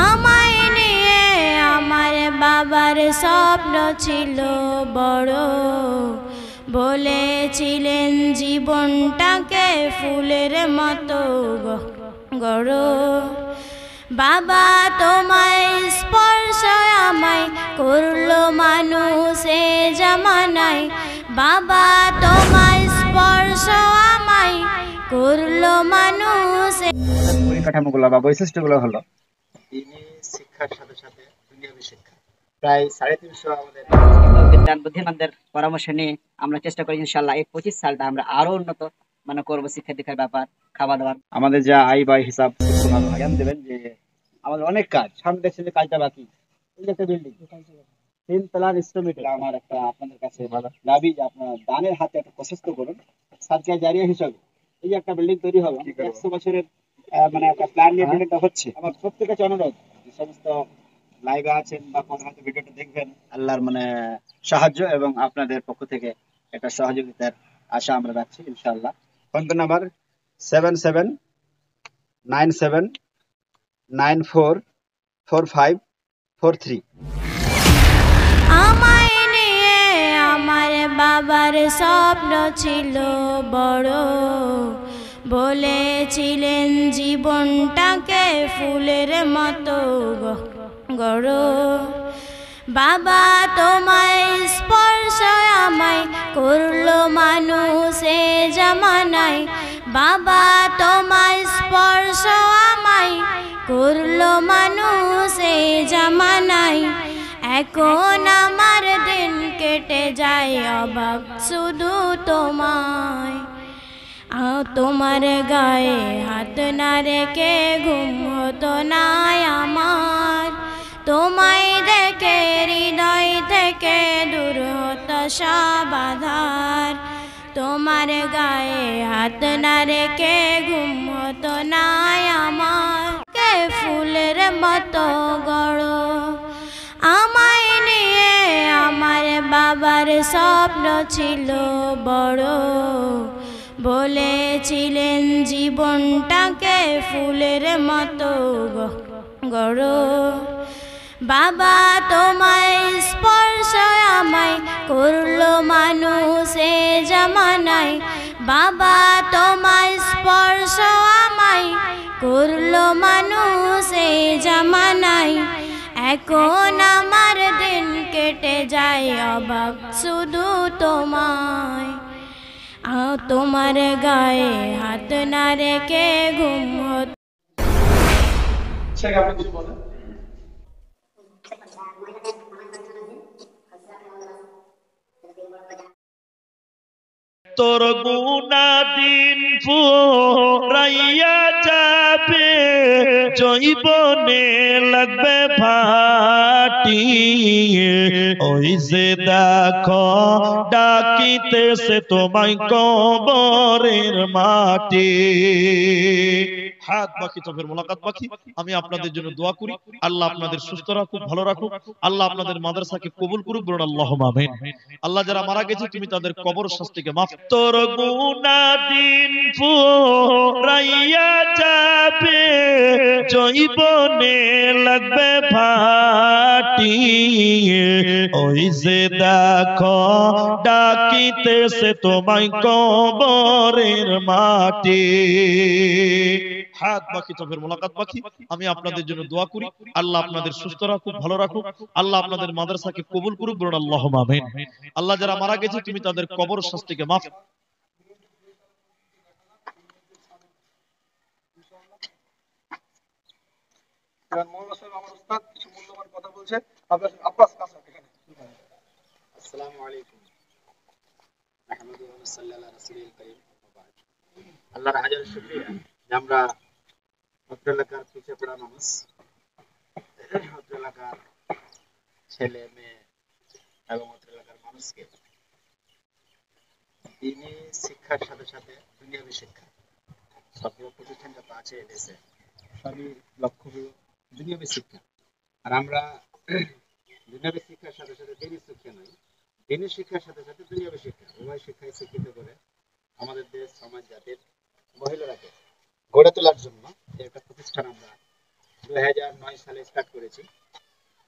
আমায় নিয়ে আমার বাবার স্বপ্ন ছিল বড়, বলেছিলেন জীবনটাকে ফুলের মতো গড়ো। বাবা তোমায় স্পর্শ আমায় করলো মানুষ এ জামানায়, বাবা তোমায় স্পর্শ আমায় করলো মানুষ। পরিকাঠামোগুলো বা বৈশিষ্ট্যগুলো হলো দিনী শিক্ষার সাথে সাথে দুনিয়াবী শিক্ষা। প্রায় 350 আমাদের বিদ্যান বুদ্ধিমানদের পরামর্শ নিয়ে আমরা চেষ্টা করি ইনশাআল্লাহ এই 25 সালটা আমরা আরো উন্নত মানে করবো শিক্ষা দীক্ষার ব্যাপার, খাওয়া দাওয়ার আমাদের যা আয় ব্যয় হিসাব জ্ঞান দেবেন যে আমাদের অনেক কাজ সামনে দেখছেন যে কাজটা বাকি। এই যে একটা বিল্ডিং 3 তলার স্টোমিটার আমার একটা আপনাদের কাছে দাবি যে আপনারা দানের হাতে একটা প্রশস্ত করুন সাদকা জারিয়া হিসাবে। এই যে একটা বিল্ডিং তৈরি হবে 100 বছরের মানে একটা প্ল্যান নিয়ে বিল্ডিংটা হচ্ছে। আমার প্রত্যেকের কাছে অনুরোধ যে সমস্ত লাইভে আছেন বা কোন হয়তো ভিডিওটা দেখবেন, আল্লাহর মানে সাহায্য এবং আপনাদের পক্ষ থেকে একটা সহযোগিতার আশা আমরা রাখছি ইনশাআল্লাহ। Phone number 7797944543। আমায় নিয়ে আমার বাবার স্বপ্ন ছিল বড়, বলেছিলেন জীবনটাকে ফুলের মতো গড়ো। বাবা তোমায় স্পর্শ আমায় করলো মানুষ এ জামানায়, বাবা তোমায় স্পর্শ আমায় করলো মানুষ এ জামানায়। এখন আমার দিন কেটে যায় অবাক শুধু তোমায়, তোমার গায়ে হাত না রেখে ঘুম হতো না আমার। তোমায় দেখে হৃদয় থেকে দূর হতো সব আধার, তোমার গায়ে হাত না রেখে ঘুম হতো না আমার। কে ফুলের মতো গড়ো। আমায় নিয়ে আমার বাবার স্বপ্ন ছিল বড়, বলেছিলেন জীবনটাকে ফুলের মতো গড়ো। বাবা তোমায় স্পর্শ আমায় করলো মানুষ এ জামানায়, বাবা তোমায় স্পর্শ আমায় করলো মানুষ এ জামানায়। এখন আমার দিন কেটে যায় অবাক শুধু তোমায়, তোমার গায়ে হাত না রেখে ঘুম হতো। তোর গুনা দিন ফুরাইয়া যাবে, জৈবনে লাগবে ভাটি। ওই যে দেখো ডাকিতেছে তোমায় কবরের মাটি। হাত বাকি চোখের মোলাকাত বাকি। আমি আপনাদের জন্য দোয়া করি, আল্লাহ আপনাদের সুস্থ রাখুক, ভালো রাখুক। আল্লাহ আপনাদের মাদ্রাসাকে কবুল করুক, বলুন আল্লাহুম্মা আমিন। আল্লাহ যারা মারা গেছে তুমি তাদের কবর শাস্তিকে মাফ। তোর গুনাহ দিন ফুরাইয়া যাবে, জৈবনে লাগবে ভাটি। ওই যে দেখো ডাকিতেছে তোমায় কবরের মাটি। হাত বাকি চোখের মোলাকাত বাকি। আমি আপনাদের জন্য দোয়া করি, আল্লাহ আপনাদের সুস্থ রাখুক, ভালো রাখুক। আল্লাহ আপনাদের মাদ্রাসাকে কবুল করুক, বলুন আল্লাহুম্মা আমিন। আল্লাহ যারা মারা গেছে তুমি তাদের কবর শাস্তিকে মাফ। আসসালামু আলাইকুম। আহমদুল্লাহ সাল্লাল্লাহু রাসূলিল কারীম। আল্লাহর হাজার শুকরিয়া যে আমরা অত্র এলাকার পিছিয়ে পড়া মানুষ, অত্র এলাকার ছেলে মেয়ে এবং অত্র এলাকার মানুষকে দিনী শিক্ষার সাথে সাথে দুনিয়াবী শিক্ষা, সবগুলো প্রতিষ্ঠান যত আছে এদেশে সবই লক্ষ্য হলো দুনিয়াবী শিক্ষা। আর আমরা দুনিয়াবী শিক্ষার সাথে সাথে দিনী শিক্ষা নয়, দিনী শিক্ষার সাথে সাথে দুনিয়াবী শিক্ষা উভয় শিক্ষায় শিক্ষিত করে আমাদের দেশ সমাজ জাতির মহিলারাকে গড়ে তোলার জন্য একটা প্রতিষ্ঠান আমরা 2009 সালে স্টার্ট করেছি।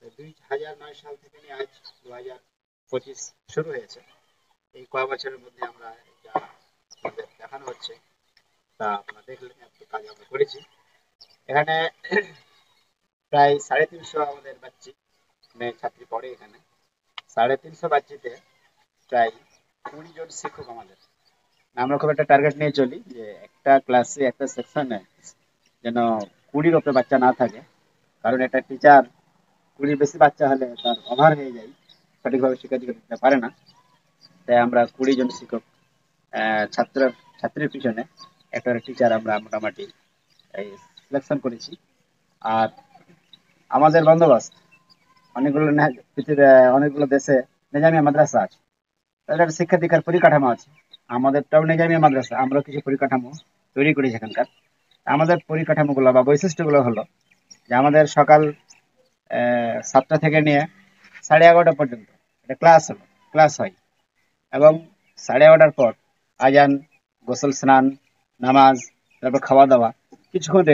2009 সাল থেকে নিয়ে আজ 2025 শুরু হয়েছে। এই কয়েক বছরের মধ্যে আমরা যা আপনাদের দেখানো হচ্ছে তা আপনারা দেখলেন, এত কাজ আমরা করেছি। এখানে প্রায় 350 আমাদের বাচ্চি মেয়ে ছাত্রী পড়ে। এখানে 350 বাচ্চিতে প্রায় 20 জন শিক্ষক আমাদের। আমরা খুব একটা টার্গেট নিয়ে চলি যে একটা ক্লাসে একটা সেকশনে যেন 20-র উপরে বাচ্চা না থাকে, কারণ একটা টিচার 20 বেশি বাচ্চা হলে তার ওভার হয়ে যায়, সঠিকভাবে শিক্ষা দিতে পারে না। তাই আমরা 20 জন শিক্ষক ছাত্র ছাত্রীর পিছনে একটা টিচার আমরা মোটামুটি এই সিলেকশন করেছি। আর আমাদের বন্দোবস্ত অনেকগুলো পৃথিবীর অনেকগুলো দেশে নিজামিয়া মাদ্রাসা আছে, তাদের শিক্ষা দীক্ষার পরিকাঠামো আছে। আমাদেরটাও নিজামিয়া মাদ্রাসা, আমরা কিছু পরিকাঠামো তৈরি করেছি এখানকার। আমাদের পরিকাঠামোগুলো বা বৈশিষ্ট্যগুলো হলো যে আমাদের সকাল 7টা থেকে নিয়ে 11:30 পর্যন্ত এটা ক্লাস হয়, এবং 11:30 পর আজান, গোসল, স্নান, নামাজ, তারপর খাওয়া দাওয়া, কিছুক্ষণ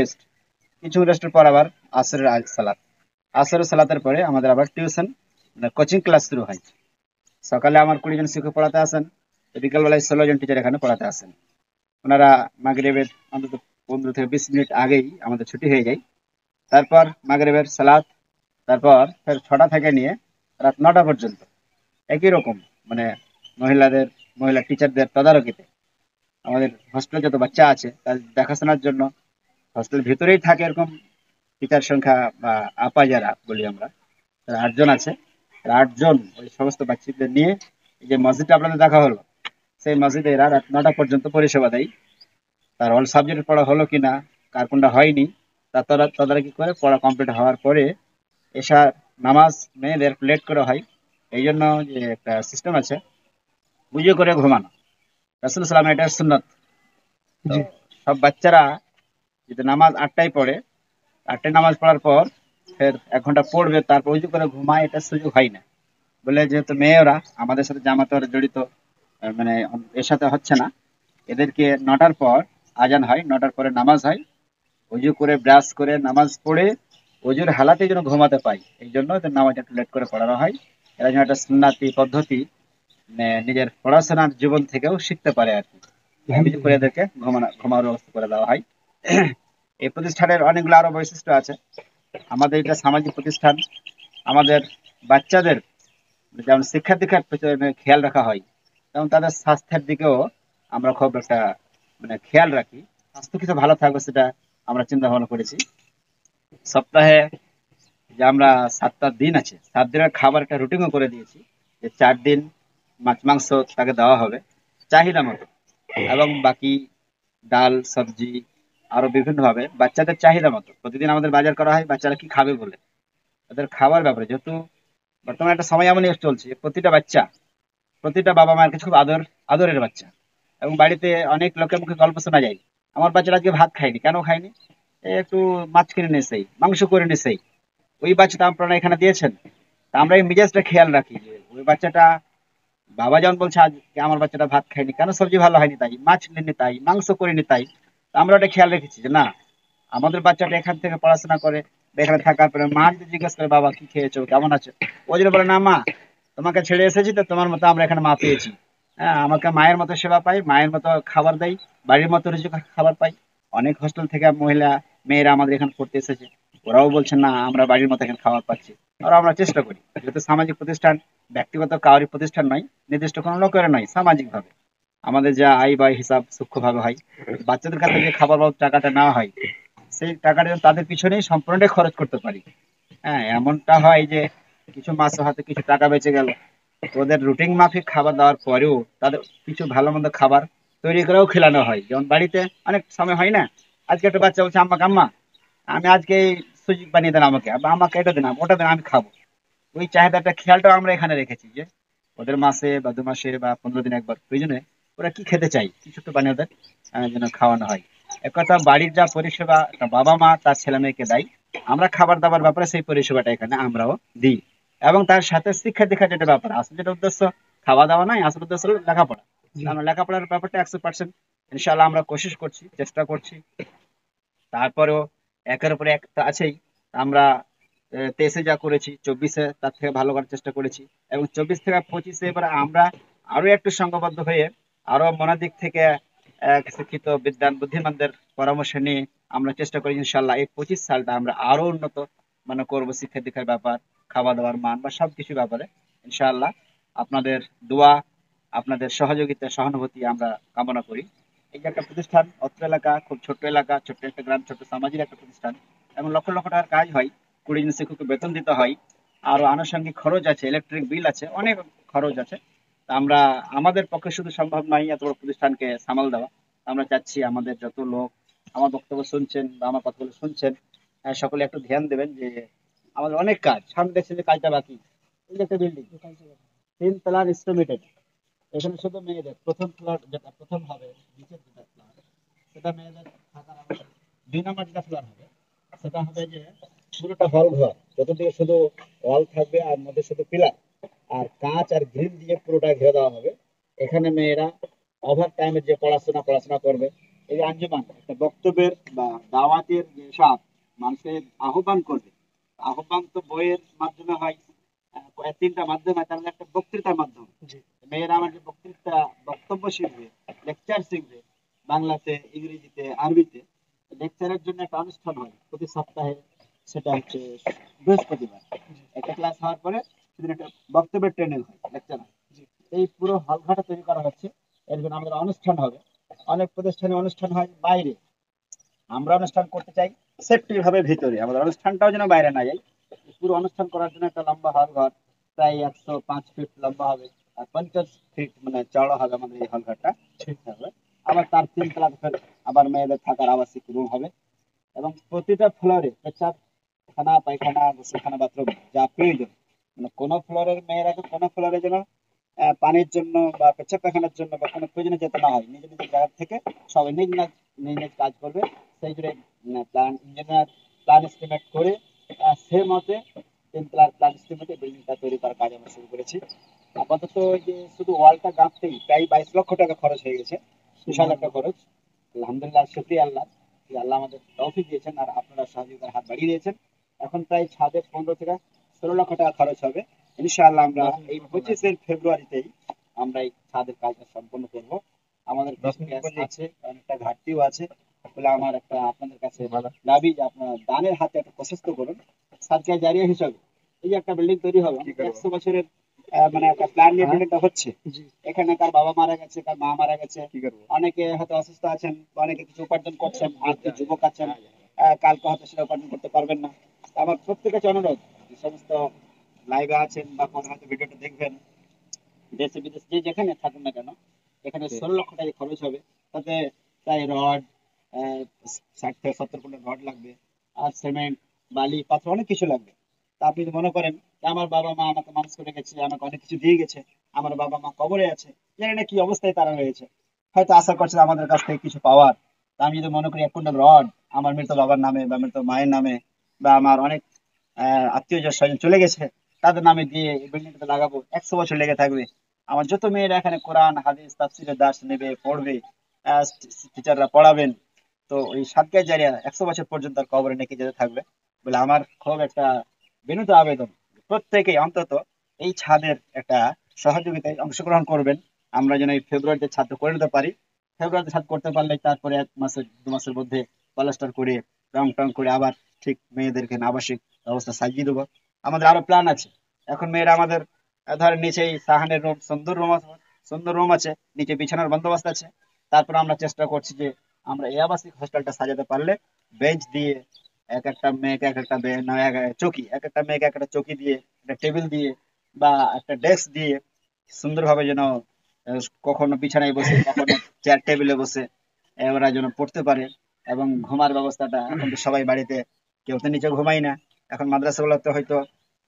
রেস্টের পর আবার আসরের সালাতের পরে আমাদের আবার টিউশন কোচিং ক্লাস শুরু হয়। সকালে আমার 20 জন শিক্ষক পড়াতে আসেন, বিকালবেলায় 16 জন টিচার এখানে পড়াতে আসেন। ওনারা মাগরিবের অন্তত 15 থেকে 20 মিনিট আগেই আমাদের ছুটি হয়ে যায়। তারপর মাগরিবের সালাত, তারপর ফের 6টা থেকে নিয়ে রাত 9টা পর্যন্ত একই রকম, মানে মহিলা টিচারদের তদারকিতে আমাদের হস্টেলে যত বাচ্চা আছে তার দেখাশোনার জন্য হস্টেলের ভিতরেই থাকে এরকম টিচার সংখ্যা বা আপা যারা বলি আমরা, তারা 8 জন আছে। 8 জন ওই সমস্ত বাচ্চাদের নিয়ে এই যে মসজিদটা আপনাদের দেখা হলো, সেই মসজিদে এরা রাত 9টা পর্যন্ত পরিষেবা দেয়। তার অল সাবজেক্ট পড়া হলো কিনা, কার কোনটা হয়নি, তা তদারকি করে পড়া কমপ্লিট হওয়ার পরে এসা নামাজ মেয়েদের লেট করে হয়। এই জন্য যে একটা সিস্টেম আছে বুঝে করে ঘুমানো, রাসূল সাল্লাল্লাহু আলাইহি ওয়াসাল্লাম এটা সুন্নাত। তো সব বাচ্চারা যদি নামাজ 8টায় পড়ে, 8টায় নামাজ পড়ার পর ফের 1 ঘন্টা পড়বে, তারপর উজু করে ঘুমায়, এটা সুযোগ হয় না বলে, যেহেতু মেয়েরা আমাদের সাথে জামাতে জড়িত, মানে এর সাথে হচ্ছে না, এদেরকে 9টার পর আজান হয়, 9টার পরে নামাজ হয়, উজু করে ব্রাশ করে নামাজ পড়ে অজুর হালাতে যেন ঘুমাতে পাই, এই জন্য এদের নামাজ একটু লেট করে পড়ানো হয়। এরা যেন একটা সুন্নাতি পদ্ধতি নিজের পড়াশোনার জীবন থেকেও শিখতে পারে আর কি, উজু করে এদেরকে ঘুমানোর ব্যবস্থা করে দেওয়া হয়। এই প্রতিষ্ঠানের অনেকগুলো আরো বৈশিষ্ট্য আছে। আমাদের এটা সামাজিক প্রতিষ্ঠান। আমাদের বাচ্চাদের যেমন শিক্ষা দীক্ষার পেছনে খেয়াল রাখা হয়, তেমন তাদের স্বাস্থ্যের দিকেও আমরা খুব একটা খেয়াল রাখি। স্বাস্থ্য কিছু ভালো থাকবে সেটা আমরা চিন্তা ভাবনা করেছি। সপ্তাহে যে আমরা 7টা দিন আছে, 7 দিনের খাবার একটা রুটিনও করে দিয়েছি যে 4 দিন মাছ মাংস তাকে দেওয়া হবে চাহিদা মতো, এবং বাকি ডাল সবজি আরো বিভিন্ন ভাবে বাচ্চাদের চাহিদা মতো প্রতিদিন আমাদের বাজার করা হয়, বাচ্চারা কি খাবে বলে। তাদের খাবার ব্যাপারে, যেহেতু বর্তমানে একটা সময় এমনই চলছে, প্রতিটা বাবা মায়ের কাছে খুব আদরের বাচ্চা, এবং বাড়িতে অনেক লোকের মুখে গল্প শোনা যায়, আমার বাচ্চারা আজকে ভাত খায়নি, কেন খায়নি, একটু মাছ কিনে নিয়েছেই, মাংস করে নিয়েছেই, ওই বাচ্চাটা আপনারা এখানে দিয়েছেন। তা আমরা এই মেজাজটা খেয়াল রাখি যে ওই বাচ্চাটা, বাবা যেমন বলছে আজকে আমার বাচ্চাটা ভাত খায়নি, কেন সবজি ভালো হয়নি তাই, মাছ নেননি তাই, মাংস করিনি তাই। তা আমরা ওটা খেয়াল রেখেছি যে না, আমাদের বাচ্চাটা এখান থেকে পড়াশোনা করে, এখানে থাকার পরে মা যদি জিজ্ঞেস করে বাবা কি খেয়েছো, কেমন আছো, ও যদি বলে না মা তোমাকে ছেড়ে এসেছি তো তোমার মতো আমরা এখানে মা পেয়েছি, হ্যাঁ আমাকে মায়ের মতো সেবা পাই, মায়ের মতো খাবার দেয়, বাড়ির মতো রুচি খাবার পাই। অনেক হোস্টেল থেকে মেয়েরা আমাদের এখানে পড়তে এসেছে, ওরাও বলছেন না আমরা বাড়ির মতো এখানে খাবার পাচ্ছি। আর আমরা চেষ্টা করি, যেহেতু সামাজিক প্রতিষ্ঠান, ব্যক্তিগত কাউরি প্রতিষ্ঠান নয়, নির্দিষ্ট কোনো লোকের নয়, সামাজিক ভাবে আমাদের যা আয় ব্যয় হিসাব সূক্ষ্মভাবে হয়, বাচ্চাদের কাছে যে খাবার বাবদ টাকাটা নেওয়া হয়, সেই টাকাটা যেন তাদের পিছনেই সম্পূর্ণটাই খরচ করতে পারি। হ্যাঁ, এমনটা হয় যে কিছু মাসে হাতে কিছু টাকা বেঁচে গেল, তো ওদের রুটিন মাফিক খাবার দেওয়ার পরেও তাদের কিছু ভালো মন্দ খাবার তৈরি করেও খেলানো হয়। যেমন বাড়িতে অনেক সময় হয় না, আজকে একটা বাচ্চা বলছে আম্মা আমি আজকে এই সুজি বানিয়ে দেন আমাকে, বা আমাকে এটা দেন ওটা দেন আমি খাবো। ওই চাহিদাটা খেয়ালটাও আমরা এখানে রেখেছি যে ওদের মাসে বা 2 মাসে বা 15 দিন একবার প্রয়োজনে ওরা কি খেতে চাই কিছু একটু বানিয়ে ওদের যেন খাওয়ানো হয়। একথা বাড়ির যা পরিষেবা একটা বাবা মা তার ছেলে মেয়েকে দেয়, আমরা খাবার দাবার ব্যাপারে সেই পরিষেবাটা এখানে আমরাও দিই। এবং তার সাথে শিক্ষা দীক্ষা যেটা ব্যাপার, আসলে যেটা উদ্দেশ্য খাওয়া দাওয়া নয়, আসল উদ্দেশ্য হলো লেখাপড়া। আমরা লেখাপড়ার ব্যাপারটা 100% ইনশাআল্লাহ আমরা কোশিশ করছি, চেষ্টা করছি। তারপরেও একের উপরে এক তো আছেই। আমরা 23-এ যা করেছি, 24-এ তার থেকে ভালো করার চেষ্টা করেছি, এবং 24 থেকে 25-এ এবার আমরা আরো একটু সংঘবদ্ধ হয়ে আরো মনের দিক থেকে শিক্ষিত বিদ্বান বুদ্ধিমানদের পরামর্শ নিয়ে আমরা চেষ্টা করি ইনশাআল্লাহ এই 25 সালটা আমরা আরো উন্নত মানে করবো, শিক্ষা দীক্ষার ব্যাপার, খাওয়া দাওয়ার মান বা সবকিছু ব্যাপারে ইনশাআল্লাহ। আপনাদের দোয়া, আপনাদের সহযোগিতা, সহানুভূতি আমরা কামনা করি। এই যে একটা প্রতিষ্ঠান, অত্র এলাকা খুব ছোট্ট এলাকা, ছোট্ট একটা গ্রাম, ছোট্ট সমাজের একটা প্রতিষ্ঠান, এবং লক্ষ লক্ষ টাকার কাজ হয়, 20 জন শিক্ষককে বেতন দিতে হয়, আরো আনুষঙ্গিক খরচ আছে, ইলেকট্রিক বিল আছে, অনেক খরচ আছে। তা আমরা, আমাদের পক্ষে শুধু সম্ভব নয় এত বড় প্রতিষ্ঠানকে সামাল দেওয়া। আমরা চাচ্ছি আমাদের যত লোক আমার বক্তব্য শুনছেন বা আমার কথাগুলো শুনছেন, সকলে একটু ধ্যান দেবেন যে আমাদের অনেক কাজ সামনে, দেখছেন যে কাজটা বাকি। এই যে একটা বিল্ডিং 3 তলার এস্টিমেটেড, এখানে শুধু মেয়েদের প্রথম ফ্লোর যেটা প্রথম হবে, নিচের যেটা ফ্লোর সেটা মেয়েদের থাকার আবাসন। 2 নম্বর যেটা ফ্লোর হবে সেটা হবে যে পুরোটা হল ঘর, যতদিকে শুধু ওয়াল থাকবে আর মধ্যে শুধু পিলার আর কাঁচ আর গ্রিল দিয়ে পুরোটা ঘিরে দেওয়া হবে। এখানে মেয়েরা ওভার টাইমের যে পড়াশোনা করবে। এই যে আঞ্জুমান একটা বক্তব্যের বা দাওয়াতের যে সব মানুষকে আহ্বান করবে, আহ্বান তো বইয়ের মাধ্যমে হয়, 3টা মাধ্যম হয়, তার মধ্যে একটা বক্তৃতার মাধ্যম। মেয়েরা আমার যে বক্তব্য শিখবে, লেকচার শিখবে, বাংলাতে, ইংরেজিতে, আরবিতে। লেকচারের জন্য একটা অনুষ্ঠান হয় প্রতি সপ্তাহে, সেটা হচ্ছে বৃহস্পতিবার। একটা ক্লাস হওয়ার পরে সেদিন একটা বক্তব্যের ট্রেনিং হয়, লেকচার হয়। এই পুরো হলঘাটা তৈরি করা হচ্ছে, এর জন্য আমাদের অনুষ্ঠান হবে। অনেক প্রতিষ্ঠানে অনুষ্ঠান হয় বাইরে, আমরা অনুষ্ঠান করতে চাই সেফটি ভাবে ভিতরে, আমাদের অনুষ্ঠানটাও যেন বাইরে না যায়। পুরো অনুষ্ঠান করার জন্য একটা লম্বা হল ঘর, প্রায় 105 ফিট লম্বা হবে আর 50 ফিট মানে চওড়া হবে আমাদের এই হল ঘরটা। ঠিক হবে। আবার তার 3 তলা আবার মেয়েদের থাকার আবাসিক রুম হবে, এবং প্রতিটা ফ্লোরে পেশাব খানা, পায়খানা, গোসলখানা, বাথরুম যা প্রয়োজন, মানে কোনো ফ্লোরের মেয়েরাকে কোনো ফ্লোরে যেন পানির জন্য বা পেচ্ছাপ পায়খানার জন্য বা কোনো প্রয়োজনে যেতে না হয়, নিজের নিজের জায়গা থেকে সবাই নিজ নিজ কাজ করবে। সেই জন্য প্ল্যান ইঞ্জিনিয়ার প্ল্যান এস্টিমেট করে সে মতে 3 তলার প্ল্যান এস্টিমেটে বিল্ডিংটা তৈরি করার কাজ আমরা শুরু করেছি। আপাতত ওই যে শুধু ওয়ালটা গাঁথতেই প্রায় 22 লক্ষ টাকা খরচ হয়ে গেছে, বিশাল একটা খরচ। আলহামদুলিল্লাহ, শুকরিয়া আল্লাহ যে আল্লাহ আমাদের তৌফিক দিয়েছেন আর আপনারা সহযোগিতার হাত বাড়িয়ে দিয়েছেন। এখন প্রায় ছাদে 15 থেকে 16 লক্ষ টাকা খরচ হবে। ইনশাআল্লাহ আমরা এই 25 ফেব্রুয়ারিতেই আমরা এই ছাদের কাজটা সম্পন্ন করব। আমাদের কিছু আছে, অনেকটা ঘাটতিও আছে, বলে আমার একটা আপনাদের কাছে দাবি যে আপনারা দানের হাতে একটা প্রশস্ত করুন সাদকা জারিয়া হিসাবে। এই যে একটা বিল্ডিং তৈরি হবে 100 বছরের, মানে একটা প্ল্যান নিয়ে বিল্ডিংটা হচ্ছে। এখানে কার বাবা মারা গেছে, কার মা মারা গেছে, অনেকে হয়তো অসুস্থ আছেন, অনেকে কিছু উপার্জন করছেন, আর যে যুবক আছেন কালকে হয়তো সেটা উপার্জন করতে পারবেন না। আমার প্রত্যেকের কাছে অনুরোধ, যে সমস্ত লাইভে আছেন বা কোনো হয়তো ভিডিওটা দেখবেন, দেশে বিদেশে যে যেখানে থাকুন না কেন, এখানে 16 লক্ষ টাকা খরচ হবে। তাতে প্রায় রড 60 থেকে 70 ফুটের রড লাগবে, আর সিমেন্ট, বালি, পাথর অনেক কিছু লাগবে। তা আপনি যদি মনে করেন যে আমার বাবা মা আমাকে মানুষ করে গেছে, আমাকে অনেক কিছু দিয়ে গেছে, আমার বাবা মা কবরে আছে, জানি না কি অবস্থায় তারা রয়েছে, হয়তো আশা করছে আমাদের কাছ থেকে কিছু পাওয়ার। তা আমি যদি মনে করি 1 কুইন্টাল রড আমার মৃত বাবার নামে বা মৃত মায়ের নামে বা আমার অনেক আত্মীয় স্বজন চলে গেছে তাদের নামে দিয়ে এই বিল্ডিংটা লাগাবো, 100 বছর লেগে থাকবে। আমার যত মেয়েরা এখানে কোরআন হাদিস তাফসীরের দাস নেবে, পড়বে, টিচাররা পড়াবেন, তো ওই সাদকা জারিয়া 100 বছর পর্যন্ত আর কবরে নেকে যেতে থাকবে। বলে আমার খুব একটা বিনীত আবেদন, প্রত্যেকেই অন্তত এই ছাদের একটা সহযোগিতায় অংশগ্রহণ করবেন। আমরা যেন এই ফেব্রুয়ারিতে ছাদ করে নিতে পারি। ফেব্রুয়ারিতে ছাদ করতে পারলে তারপরে 1 মাসের 2 মাসের মধ্যে প্লাস্টার করে রং টং করে আবার ঠিক মেয়েদেরকে আবাসিক ব্যবস্থা সাজিয়ে দেবো। আমাদের আরো প্ল্যান আছে। এখন মেয়েরা আমাদের ধরেন নিচেই সাহানের রুম, সুন্দর রুম আছে, নিচে বিছানার বন্দোবস্ত আছে। তারপর আমরা চেষ্টা করছি যে আমরা এই আবাসিক হোস্টেলটা সাজাতে পারলে বেঞ্চ দিয়ে এক একটা মেয়েকে এক একটা চৌকি, এক একটা মেয়েকে একটা চৌকি দিয়ে, একটা টেবিল দিয়ে বা একটা ডেস্ক দিয়ে সুন্দরভাবে যেন কখনো বিছানায় বসে কখনো চেয়ার টেবিলে বসে ওরা যেন পড়তে পারে। এবং ঘুমার ব্যবস্থাটা, এখন তো সবাই বাড়িতে কেউ তো নিচে ঘুমাই না, এখন মাদ্রাসাগুলোতে হয়তো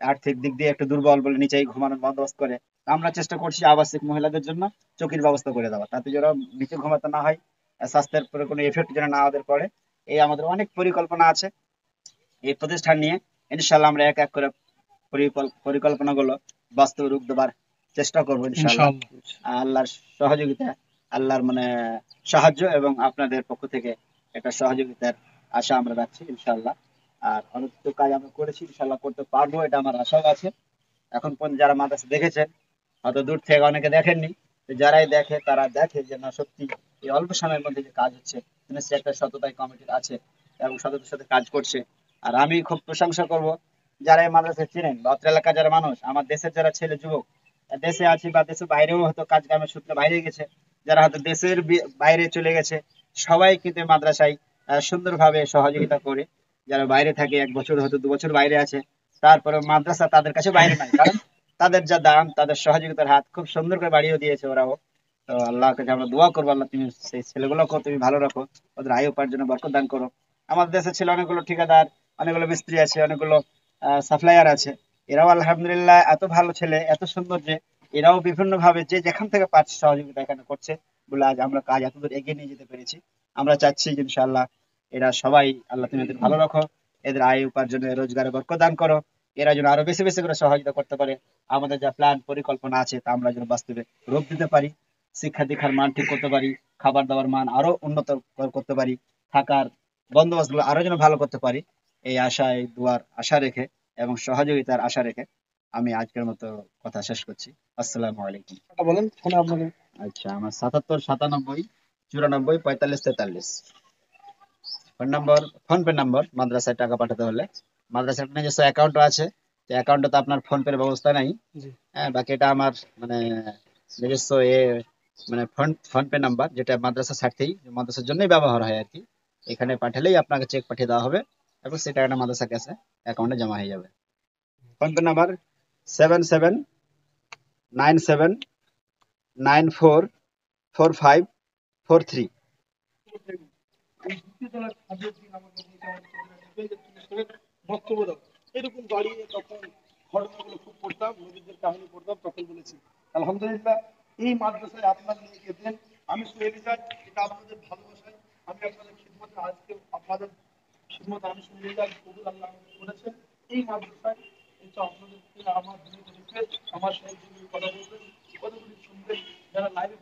আর্থিক দিক দিয়ে একটু দুর্বল বলে নিচেই ঘুমানোর বন্দোবস্ত করে। আমরা চেষ্টা করছি আবাসিক মহিলাদের জন্য চৌকির ব্যবস্থা করে দেওয়া, তাতে যেন নিচে ঘুমাতে না হয়, স্বাস্থ্যের উপরে কোনো এফেক্ট যেন না ওদের পড়ে। এই আমাদের অনেক পরিকল্পনা আছে এই প্রতিষ্ঠান নিয়ে। ইনশাল্লাহ আমরা এক এক করে পরিকল্পনাগুলো বাস্তবে রূপ দেবার চেষ্টা করবো ইনশাল্লাহ, আল্লাহর সহযোগিতা। আল্লাহর মানে সাহায্য এবং আপনাদের পক্ষ থেকে একটা সহযোগিতার আশা আমরা রাখছি ইনশাআল্লাহ। আর অনেক তো কাজ আমরা করেছি, ইনশাআল্লাহ করতে পারবো, এটা আমার আশাও আছে। এখন পর্যন্ত যারা মাদ্রাসা দেখেছেন, হয়তো দূর থেকে অনেকে দেখেননি, তো যারাই দেখে তারা দেখে যে না সত্যি এই অল্প সময়ের মধ্যে যে কাজ হচ্ছে, নিশ্চয়ই একটা সততাই কমিটির আছে এবং সততার সাথে কাজ করছে। আর আমি খুব প্রশংসা করব যারা এই মাদ্রাসা চিনেন বা অত্র এলাকার যারা মানুষ, আমার দেশের যারা ছেলে যুবক দেশে আছে বা দেশের বাইরেও হয়তো কাজ কামের সূত্রে বাইরে গেছে, যারা হয়তো দেশের বাইরে চলে গেছে, সবাই কিন্তু এই মাদ্রাসায় সুন্দরভাবে সহযোগিতা করে। যারা বাইরে থাকে 1 বছর হয়তো 2 বছর বাইরে আছে, তারপরে মাদ্রাসা তাদের কাছে বাইরে নাই, কারণ তাদের যা দাম, তাদের সহযোগিতার হাত খুব সুন্দর করে বাড়িয়ে দিয়েছে ওরাও। তো আল্লাহর কাছে আমরা দোয়া করবো, আল্লাহ তুমি সেই ছেলেগুলোকে তুমি ভালো রাখো, ওদের আয় উপার্জনে বরকত দান করো। আমাদের দেশে ছিল অনেকগুলো ঠিকাদার, অনেকগুলো মিস্ত্রি আছে, অনেকগুলো সাপ্লায়ার আছে, এরাও আলহামদুলিল্লাহ এত ভালো ছেলে, এত সুন্দর যে এরাও বিভিন্ন ভাবে যে যেখান থেকে পারছে সহযোগিতা এখানে করছে বলে আজ আমরা কাজ এতদূর এগিয়ে নিয়ে যেতে পেরেছি। আমরা চাচ্ছি যে ইনশাআল্লাহ এরা সবাই, আল্লাহ তুমি এদের ভালো রাখো, এদের আয় উপার্জনে রোজগারে বরকত দান করো, এরা যেন আরো বেশি বেশি করে সহযোগিতা করতে পারে, আমাদের যা প্ল্যান পরিকল্পনা আছে তা আমরা যেন বাস্তবে রূপ দিতে পারি, শিক্ষা দীক্ষার মান ঠিক করতে পারি, খাবার দাবার মান আরো উন্নত করতে পারি, থাকার বন্দোবস্ত গুলো আরো যেন ভালো করতে পারি, এই আশা, এই দুয়ার আশা রেখে এবং সহযোগিতার আশা রেখে আমি আজকের মতো কথা শেষ করছি। আসসালামু আলাইকুম। বলেন ফোনে আপনাকে। আচ্ছা, আমার 77 97 94 45 43। ফোন নম্বর, ফোন পে নম্বর মাদ্রাসায় টাকা পাঠাতে হলে। মাদ্রাসার নিজস্ব অ্যাকাউন্টও আছে, অ্যাকাউন্টে তো আপনার ফোন পের ব্যবস্থা নাই। জি। হ্যাঁ, বাকি এটা আমার মানে নিজস্ব মানে ফোন ফোন পে নাম্বার, যেটা মাদ্রাসার স্বার্থেই, মাদ্রাসার জন্যই ব্যবহার হয় আর কি। এখানে পাঠালেই আপনাকে চেক পাঠিয়ে দেওয়া হবে এবং সেই টাকাটা মাদ্রাসার কাছে অ্যাকাউন্টে জমা হয়ে যাবে। Phone pay number 7797944543। এই দ্বিতীয় তলার খাদ্যের দিন আমাদের নিচে আমাদের ছেলেরা বক্তব্য দাও, এরকম দাঁড়িয়ে তখন ঘটনাগুলো খুব পড়তাম, নবীদের কাহিনী পড়তাম, তখন বলেছি আলহামদুলিল্লাহ এই মাদ্রাসায় আপনার মেয়েকে দেন। আমি শুনে যাই এটা আপনাদের ভালোবাসায়, আমি আপনাদের খিদমতে, আজকে আপনাদের খিদমতে আমি শুনে যাই কবুল আল্লাহ আমাকে করেছেন এই মাদ্রাসায়। এটা আপনাদের আমার আমার সাথে যিনি কথা বলবেন, কতগুলি শুনবেন, যারা লাইভে